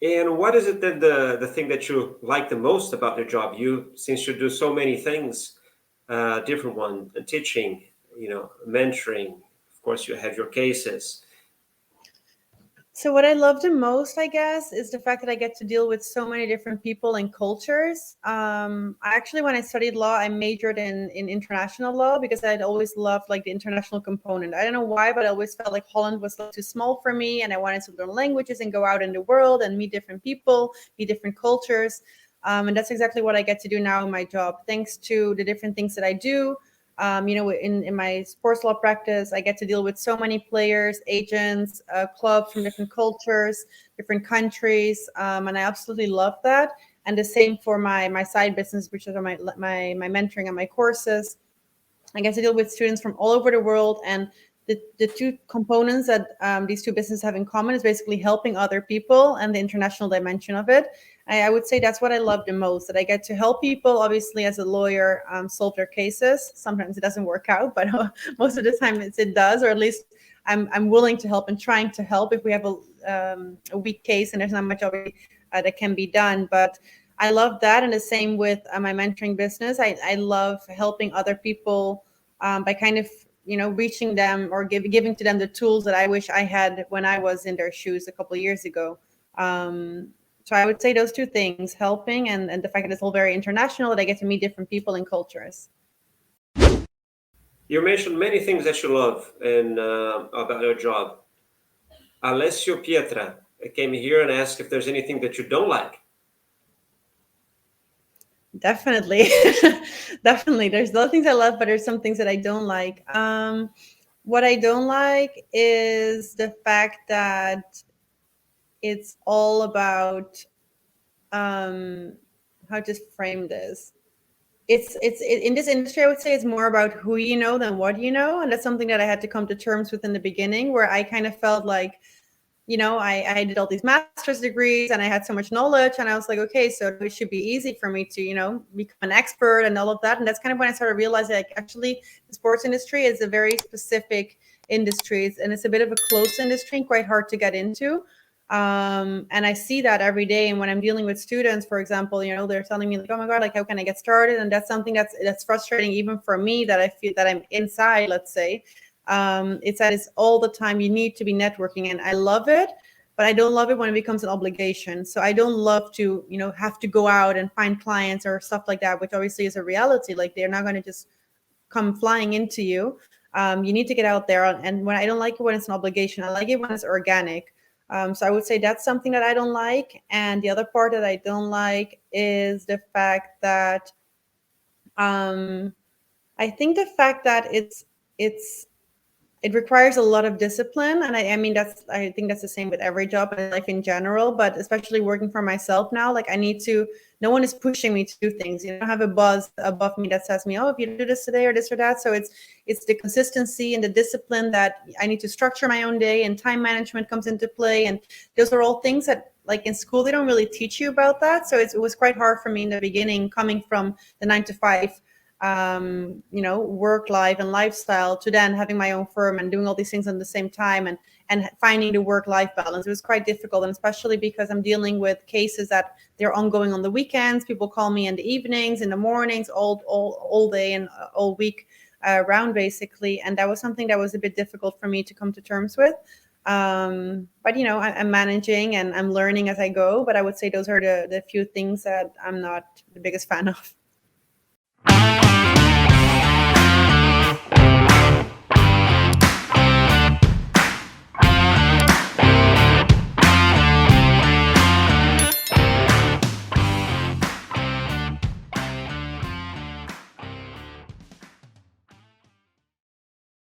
And what is it then the thing that you like the most about your job? Since you do so many things, different one, teaching, mentoring. Of course, you have your cases. So what I love the most, I guess, is the fact that I get to deal with so many different people and cultures. I actually, when I studied law, I majored in international law because I'd always loved like the international component. I don't know why, but I always felt like Holland was like, too small for me, and I wanted to learn languages and go out in the world and meet different people, meet different cultures. And that's exactly what I get to do now in my job, thanks to the different things that I do. In my sports law practice, I get to deal with so many players, agents, clubs from different cultures, different countries, and I absolutely love that. And the same for my side business, which is my mentoring and my courses. I get to deal with students from all over the world, and the two components that these two businesses have in common is basically helping other people and the international dimension of it. I would say that's what I love the most, that I get to help people, obviously, as a lawyer, solve their cases. Sometimes it doesn't work out, but most of the time it does, or at least I'm willing to help and trying to help if we have a weak case and there's not much obviously that can be done. But I love that. And the same with my mentoring business. I love helping other people by kind of, reaching them or giving to them the tools that I wish I had when I was in their shoes a couple of years ago. So I would say those two things, helping and the fact that it's all very international, that I get to meet different people and cultures. You mentioned many things that you love and about your job. Alessio Pietra came here and asked if there's anything that you don't like. Definitely. Definitely. There's a lot of things I love, but there's some things that I don't like. What I don't like is the fact that it's all about how to frame this. In this industry, I would say it's more about who you know than what you know, and that's something that I had to come to terms with in the beginning, where I kind of felt like, I did all these master's degrees and I had so much knowledge, and I was like, okay, so it should be easy for me to, become an expert and all of that. And that's kind of when I started realizing, like, actually, the sports industry is a very specific industry, and it's a bit of a closed industry and quite hard to get into. And I see that every day. And when I'm dealing with students, for example, they're telling me like, oh my God, like, how can I get started? And that's something that's frustrating even for me, that I feel that I'm inside, let's say. It's that it's all the time you need to be networking, and I love it, but I don't love it when it becomes an obligation. So I don't love to, have to go out and find clients or stuff like that, which obviously is a reality. Like, they're not going to just come flying into you. You need to get out there. And when I don't like it when it's an obligation, I like it when it's organic. So I would say that's something that I don't like. And the other part that I don't like is the fact that I think the fact that it requires a lot of discipline. And I mean, I think that's the same with every job and life in general, but especially working for myself now, like, no one is pushing me to do things. I don't have a boss above me that says me, oh, if you do this today or this or that. So it's the consistency and the discipline that I need to structure my own day, and time management comes into play. And those are all things that, like, in school, they don't really teach you about that. So it was quite hard for me in the beginning, coming from the 9 to 5 work life and lifestyle, to then having my own firm and doing all these things at the same time, and finding the work-life balance. It was quite difficult, and especially because I'm dealing with cases that they're ongoing on the weekends. People call me in the evenings, in the mornings, all day and all week round, basically. And that was something that was a bit difficult for me to come to terms with. But I'm managing and I'm learning as I go. But I would say those are the few things that I'm not the biggest fan of.